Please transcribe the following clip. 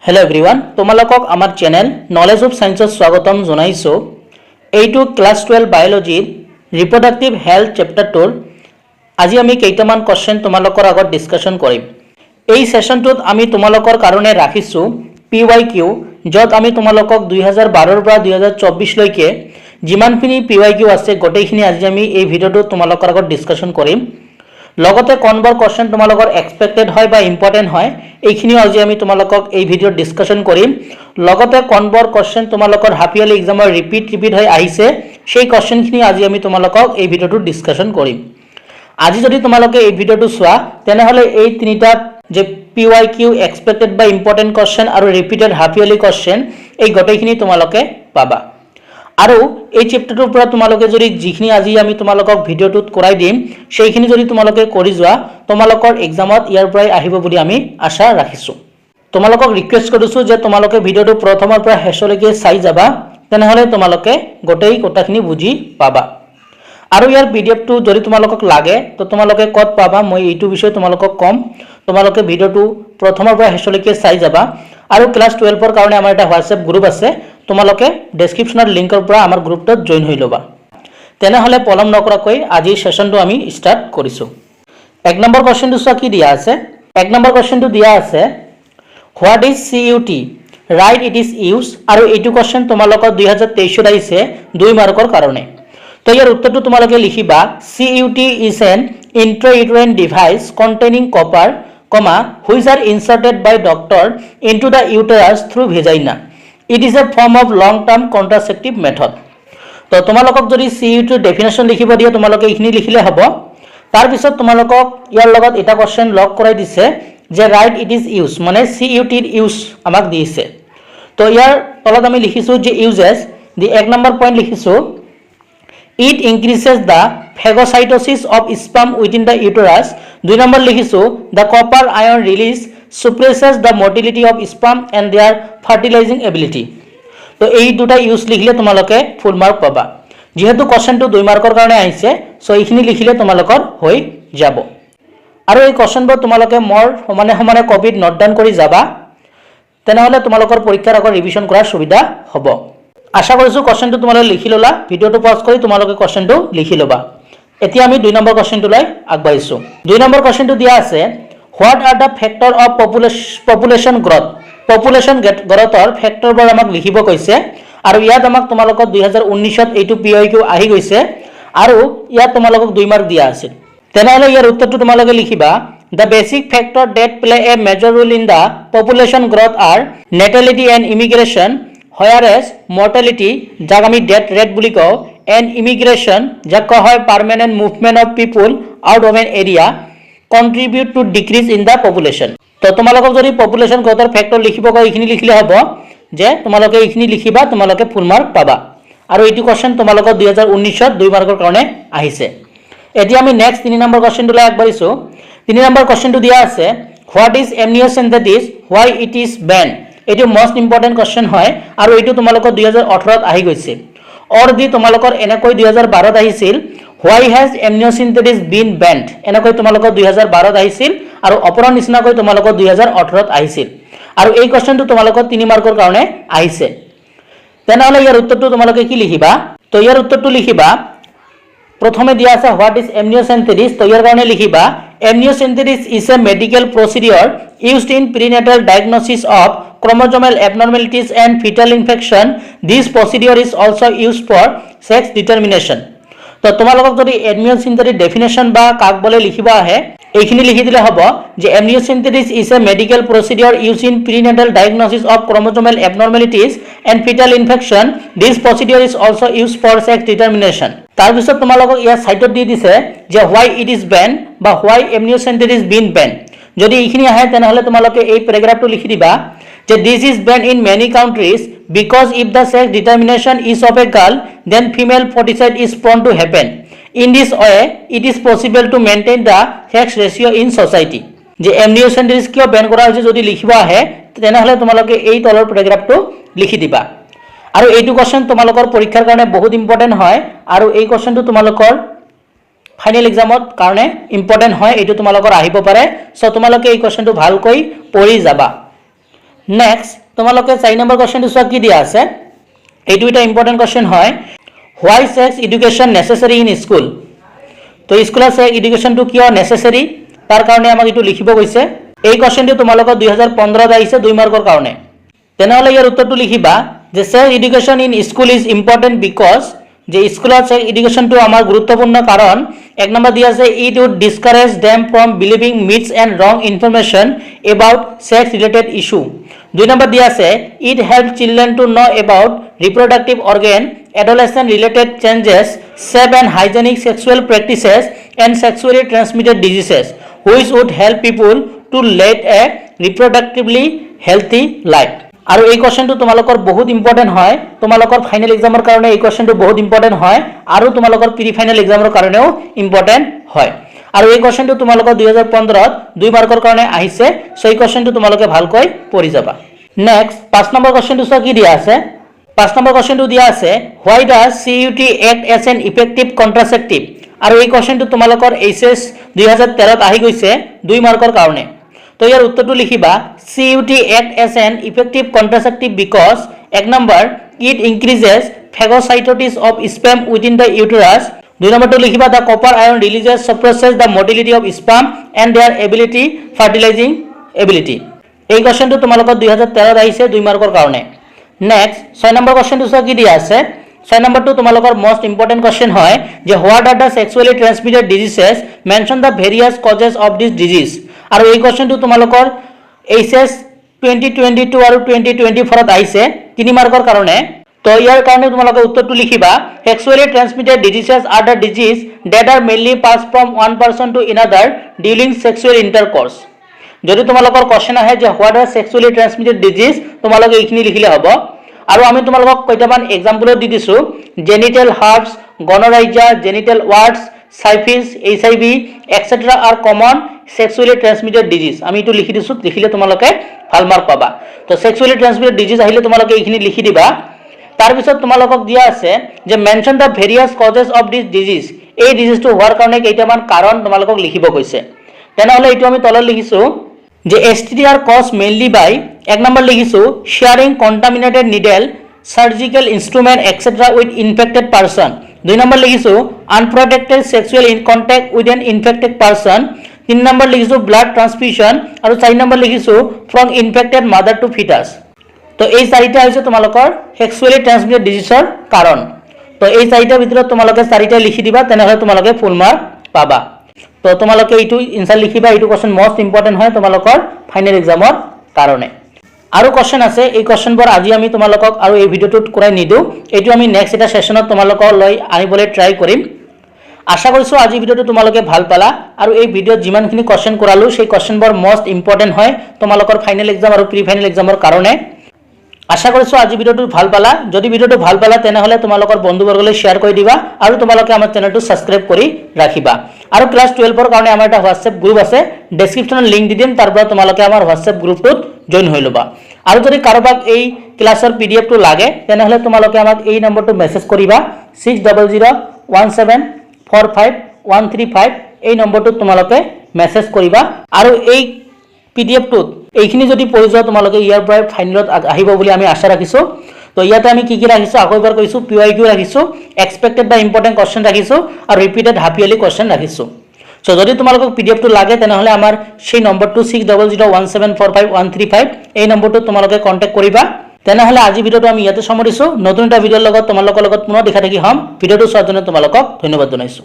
Hello everyone তোমালোকক আমাৰ channel knowledge of সায়েন্সত স্বাগতম জনাইছো। এইটো ক্লাস 12 বায়োলজিৰ ৰিপ্ৰডাক্টিভ হেলথ চেপ্টাৰটোৰ আজি আমি কেইটামান কোৱেশ্চন তোমালোকৰ আগত ডিসকাশন কৰিম। এই সেশনটোত আমি তোমালোকৰ কাৰণে ৰাখিছো PYQ, যত আমি তোমালোকক 2012 পৰা 2024 লৈকে যিমানখিনি PYQ আছে গোটেইখিনি আজি আমি এই ভিডিওটোত তোমালোকৰ আগত ডিসকাশন কৰিম। লগতে কোনবোৰ কোৱেশ্চন তোমালোকৰ এক্সপেক্টেড হয় বা ইম্পৰ্টেন্ট হয় এইখিনিও আজি আমি তোমালোকক এই ভিডিওত ডিসকাশন কৰিম। লগতে কোনবোৰ কোৱেশ্চন তোমালোকৰ হাফ ইয়াৰলি এক্সামৰ ৰিপিট হৈ আহিছে সেই কোৱেশ্চনখিনি আজি আমি তোমালোকক এই ভিডিওটোত ডিসকাশন কৰিম। আজি যদি তোমালোকে এই ভিডিওটো চোৱা তেনেহলে এই তিনিটা যে PYQ এক্সপেক্টেড বা ইম্পৰ্টেন্ট কোৱেশ্চন আৰু ৰিপিটেড হাফ ইয়াৰলি কোৱেশ্চন এই গোটেইখিনি তোমালোকে পাবা। আৰু এই চেপ্টাৰটোৰ পৰা তোমালোকে যদি যিখিনি আজি আমি তোমালোকক ভিডিওটোত কৰাই দিম সেইখিনি যদি তোমালোকে কৰি যোৱা তোমালোকৰ এক্সামত ইয়াৰ পৰাই আহিব বুলি আমি আশা ৰাখিছো। তোমালোকক ৰিকুৱেষ্ট কৰিছো যে তোমালোকে ভিডিওটো প্ৰথমৰ পৰা শেষলৈকে চাই যাবা, তেনেহলে তোমালোকে গোটেই কথাখিনি বুজি পাবা। আৰু ইয়াৰ পিডিএফটো যদি তোমালোকক লাগে তো তোমালোকে ক'ত পাবা মই এইটো বিষয়ে তোমালোকক কম। তোমালোকে ভিডিওটো প্ৰথমৰ পৰা শেষলৈকে চাই যাবা। আৰু ক্লাস 12 ৰ কাৰণে আমাৰ এটা হোৱাটসঅ্যাপ গ্ৰুপ আছে, তোমালোকে ডেসক্ৰিপচনৰ লিংকৰ পৰা আমাৰ গ্ৰুপটোত জয়েন হৈ লবা। তেনেহলে পলম নকৰাকৈ আজি সেশনটো আমি স্টাৰ্ট কৰিছো। এক নম্বৰ কোৱেশ্চনটো চোৱা কি দিয়া আছে। এক নম্বৰ কোৱেশ্চনটো দিয়া আছে what is CUT, right it is use. আৰু এইটো কোৱেশ্চন তোমালোকৰ 2023 আহিছে 2 মাৰ্কৰ কাৰণে। তো ইয়াৰ উত্তৰটো তোমালোকে লিখিবা CUT is an intrauterine device containing copper, which are inserted by doctor into the uterus through vagina. It is a form of long-term contraceptive method. তো তোমালোকক যদি CUT ডেফিনেশন লিখিব দিয়ে তোমালোকে এইখিনি লিখিলে হ'ব। তাৰ পিছত তোমালোকক ইয়াৰ লগত এটা কোৱেশ্চন লগ কৰাই দিছে যে ৰাইট ইট ইজ ইউজ, মানে CUT ৰ ইউজ আমাক দিছে। তো ইয়াৰ তলত আমি লিখিছো যে ইউজেস দি এক নম্বৰ পইণ্ট লিখিছো it increases the phagocytosis of sperm within the uterus. 2 number লিখিছো the copper ion release suppresses the motility of sperm and their fertilizing ability. তো এই দুটা ইউজ লিখিলে তোমালোকে ফুল মার্ক পাবা। যেহেতু কোশ্চেনটো 2 মাৰ্কৰ কাৰণে আহিছে সো এইখিনি লিখিলে তোমালোকৰ হৈ যাব। আৰু এই কোশ্চেনবোৰ তোমালোকে মোৰ সমানে কপিত নোট ডাউন কৰি যাবা, তেনেহলে তোমালোকৰ পৰীক্ষাৰ আগৰ ৰিভিজন কৰাৰ সুবিধা হ'ব। আশা কৰিছো কোশ্চেনটো তোমালোকে লিখি ললা। ভিডিওটো পজ কৰি তোমালোকে কোশ্চেনটো লিখি লবা। এতিয়া আমি 2 নম্বৰ কোশ্চেনটো লৈ আগবাঢ়িছো। 2 নম্বৰ কোশ্চেনটো দিয়া আছে what are the factor of population growth. Population গ্ৰোথৰ ফেক্টৰবোৰ আমাক লিখিব কৈছে। আৰু ইয়াত আমাক তোমালোকক 2019ত এইটো PYQ আহি গৈছে আৰু ইয়াত তোমালোকক 2 মাৰ্ক দিয়া আছে। তেনেহলে ইয়াৰ উত্তৰটো তোমালোকে লিখিবা The basic factor that play a major role in the population growth are natality and immigration, whereas mortality যাক আমি ডেথ রেট বুলি কওঁ and immigration যাক কোৱা হয় permanent movement of people out of an area contribute to decrease in the population. তো তোমালোকক যদি পপুলেশন গ্ৰোথৰ ফেক্টৰ লিখিব কয় এইখিনি লিখিলে হ'ব যে তোমালোকে এইখিনি লিখিবা, তোমালোকে ফুল মাৰ্ক পাবা। আৰু এইটো কোশ্চেন তোমালোকৰ 2019ত 2 মাৰ্কৰ কাৰণে আহিছে। এতিয়া আমি নেক্সট 3 নম্বৰ কোশ্চেনটো লৈ আগবাঢ়িছো। 3 নম্বৰ কোশ্চেনটো দিয়া আছে what is amniocentesis, why it is banned. এইটো মোস্ট ইম্পৰ্টেন্ট কোশ্চেন হয় আৰু এইটো তোমালোকৰ 2018ত আহি গৈছে। অৰ দি তোমালোকৰ এনেকৈ 2012ত আহিছিল why has amniocentesis been banned, এনেকৈ তোমালোকৰ 2012ত আহিছিল আৰু অপৰৰ নিচিনাকৈ তোমালোকৰ 2018ত আহিছিল। আৰু এই কোশ্চেনটো তোমালোকৰ 3 মাৰ্কৰ কাৰণে আহিছে। তেনেহলে ইয়াৰ উত্তৰটো তোমালোকে কি লিখিবা। তো ইয়াৰ উত্তৰটো লিখিবা প্ৰথমে দিয়া আছে হোৱাট ইজ amniocentesis। তো ইয়াৰ কাৰণে লিখিবা amniocentesis is a medical procedure used in prenatal diagnosis of chromosomal abnormalities and fetal infection. This procedure is also used for sex determination. তো তোমালোকক যদি amniocentesis ডেফিনেশন বা কাক বলে লিখিব আহে এইখিনি লিখি দিলে হ'ব যে amniocentesis is a medical procedure used in prenatal diagnosis of chromosomal abnormalities and fetal infection. This procedure is also used for sex determination. তাৰ পিছত তোমালোকক ইয়াৰ সাইটত দি দিছে যে why it is banned বা why amniocentesis been banned। যদি এইখিনি আহে তেনেহলে তোমালোকে এই প্যাৰাগ্ৰাফটো লিখি দিবা যে this is banned in many countries because if the sex determination is of a girl then female foeticide is prone to happen. In this way it is possible to maintain the sex ratio in society. যে amniocentesis কিয় Ben কৰা হৈছে যদি লিখিব আহে তেনেহলে তোমালোকে এই তলৰ প্যাৰাগ্ৰাফটো লিখি দিবা। আৰু এইটো কোশ্চেন তোমালোকৰ পৰীক্ষাৰ কাৰণে বহুত ইম্পৰ্টেন্ট হয় আৰু এই কোশ্চেনটো তোমালোকৰ ফাইনাল এক্সামত কাৰণে ইম্পৰ্টেন্ট হয়। এইটো তোমালোকৰ আহিব পাৰে, সো তোমালোকে এই কোশ্চেনটো ভালকৈ পঢ়ি যাবা। নেক্সট তোমালোকে 4 নম্বৰ কোৱেশ্চনটো চোৱা কি দিয়া আছে। এইটো এটা ইম্পৰ্টেণ্ট কোৱেশ্চন হয়, why sex education necessary in school. তো স্কুলত সেক্স এডুকেশ্যনটো কিয় নেচেচাৰী তাৰ কাৰণে আমাক এইটো লিখিব কৈছে। এই কোৱেশ্চনটো তোমালোকৰ 2015 আহিছে 2 মাৰ্কৰ কাৰণে। তেনেহ'লে ইয়াৰ উত্তৰটো লিখিবা যে sex education in school is important because, যে স্কুলত সেক্স এডুকেশ্যনটো আমাৰ গুৰুত্বপূৰ্ণ কাৰণ 1 নম্বৰ দিয়া আছে it would discourage them from believing myths and wrong information about sex related issue. 2 নম্বৰ দিয়া আছে it help children to know about reproductive organ, adolescent related changes, safe and hygienic sexual practices and sexually transmitted diseases which would help people to lead a reproductively healthy life। আৰু এই কোৱেশ্চনটো তোমালোকৰ বহুত important হয়, তোমালোকৰ final এক্সামৰ কাৰণে এই কোৱেশ্চনটো বহুত important হয় আৰু তোমালোকৰ প্ৰি ফাইনেল এক্সামৰ কাৰণেও ইম্পৰ্টেণ্ট হয়। আৰু এই কোৱেশ্চনটো তোমালোকৰ 2015 2 মাৰ্কৰ কাৰণে আহিছে, সো এই কোৱেশ্চনটো তোমালোকে ভালকৈ পঢ়ি যাবা। নেক্সট 5 নম্বৰ কোৱেশ্চনটো চোৱা কি দিয়া আছে। 5 নম্বৰ কোৱেশ্চনটো দিয়া আছে why does CUT act as an effective contraceptive. আৰু এই কোৱেশ্চনটো তোমালোকৰ HS 2013 আহি গৈছে 2 মাৰ্কৰ কাৰণে। তো ইয়াৰ উত্তৰটো লিখিবা CUT act as an effective contraceptive because 1 number it increases phagocytosis of sperm within the uterus। 2 নম্বৰটো লিখিবা the copper ion releases suppresses the motility of sperm and their ability fertilizing ability। এই কোৱেশ্চনটো তোমালোকৰ 2013 আহিছে 2 মাৰ্কৰ কাৰণে। নেক্সট 6 নম্বৰ কোৱেশ্চনটো চোৱা কি দিয়া আছে। 6 নম্বৰটো তোমালোকৰ মোস্ট ইম্পৰ্টেণ্ট কোৱেশ্চন হয় যে what are the sexually transmitted diseases, mention the various causes of this disease. আৰু এই কোৱেশ্চনটো তোমালোকৰ HS 2022 আৰু 2024 আহিছে 3 মাৰ্কৰ কাৰণে। তো ইয়াৰ কাৰণে তোমালোকে উত্তৰটো লিখিবা sexually transmitted diseases are the disease that are mainly pass from one person to another during sexual intercourse. যদি তোমালোকৰ কোৱেশ্চন আহে যে what are sexually transmitted disease, তোমালোকে এইখিনি লিখিলে হ'ব। আৰু আমি তোমালোকক কেইটামান এক্সাম্পল দি দিছো, genital herpes, gonorrhoea, genital warts, syphilis, HIV etcetera are common sexually transmitted disease. আমি এইটো লিখি দিছো, লিখিলে তোমালোকে ভাল মাৰ্ক পাবা। তো সেক্সুয়ালি ট্ৰান্সমিটেড ডিজিজ আহিলে তোমালোকে এইখিনি লিখি দিবা। তাৰ পিছত তোমালোকক দিয়া আছে যে mention the various causes of this disease. এই ডিজিজটো হোৱাৰ কাৰণে কেইটামান কাৰণ তোমালোকক লিখিব কৈছে। তেনেহ'লে এইটো আমি তলত লিখিছো যে STD are caused mainly by 1 number লিখিছো sharing contaminated needle, surgical instrument etc. with infected person। 2 number লিখিছো unprotected sexual contact with an infected person। 3 number লিখিছো blood transfusion আৰু 4 নম্বৰ লিখিছো from infected mother to fetus। তো এই চাৰিটা হৈছে তোমালোকৰ সেক্সুয়ালি ট্ৰান্সমিটেড ডিজিজৰ কাৰণ। তো এই চাৰিটাৰ ভিতৰত তোমালোকে চাৰিটা লিখি দিবা, তেনেহ'লে তোমালোকে ফুল মাৰ্ক পাবা। তো তোমালোকে এইটো এনসাৰ লিখিবা, এইটো কোৱেশ্চন মোস্ট ইম্পৰ্টেণ্ট হয় তোমালোকৰ ফাইনেল এক্সামৰ কাৰণে। আৰু কোৱেশ্চন আছে, এই কোৱেশ্চনবোৰ আজি আমি তোমালোকক আৰু এই ভিডিঅ'টোত কৰাই নিদিওঁ, এইটো আমি নেক্সট এটা সেশনত তোমালোকক লৈ আনিবলৈ ট্ৰাই কৰিম। আশা কৰিছোঁ আজি ভিডিঅ'টো তোমালোকে ভাল পালা আৰু এই ভিডিঅ'ত যিমানখিনি কোৱেশ্চন কৰালো সেই কোৱেশ্চনবোৰ মোস্ট ইম্পৰ্টেণ্ট হয় তোমালোকৰ ফাইনেল এক্সাম আৰু প্ৰি ফাইনেল এক্সামৰ কাৰণে। আশা কৰিছোঁ আজি ভিডিঅ'টো ভাল পালা। যদি ভিডিঅ'টো ভাল পালা তেনেহ'লে তোমালোকৰ বন্ধুবৰ্গলৈ শ্বেয়াৰ কৰি দিবা আৰু তোমালোকে আমাৰ চেনেলটো সাবস্ক্ৰাইব কৰি ৰাখিবা। আৰু ক্লাছ 12ৰ কাৰণে আমাৰ এটা হোৱাটছএপ গ্ৰুপ আছে, ডেছক্ৰিপশ্যনত লিংক দি দিম, তাৰ পৰা তোমালোকে আমাৰ হোৱাটছএপ গ্ৰুপটোত জইন হৈ ল'বা। আৰু যদি কাৰোবাক এই ক্লাছৰ PDF-টো লাগে তেনেহ'লে তোমালোকে আমাক এই নম্বৰটো মেছেজ কৰিবা 6001745135। এই নম্বৰটোত তোমালোকে মেছেজ কৰিবা আৰু এই PDF-টোত এইখিনি যদি পঢ়ি যোৱা তোমালোকে ইয়াৰ পৰা ফাইনেলত আহিব বুলি আমি আশা ৰাখিছোঁ। তো ইয়াতে আমি কি ৰাখিছোঁ আকৌ এবাৰ কৈছোঁ, PYQ ৰাখিছোঁ, এক্সপেক্টেড বা ইম্পৰ্টেণ্ট কোৱেশ্চন ৰাখিছোঁ আৰু ৰিপিটেড হাফ ইয়াৰলি কোৱেশ্চন ৰাখিছোঁ। সো যদি তোমালোকক PDF-টো লাগে তেনেহ'লে আমাৰ সেই নম্বৰটো 6001745135 এই নম্বৰটোত তোমালোকে কণ্টেক্ট কৰিবা। তেনেহ'লে আজি ভিডিঅ'টো আমি ইয়াতে সামৰিছোঁ। নতুন এটা ভিডিঅ'ৰ লগত তোমালোকৰ লগত পুনৰ দেখা দেখি হ'ম। ভিডিঅ'টো চোৱাৰ কাৰণে তোমালোকক ধন্যবাদ জনাইছোঁ।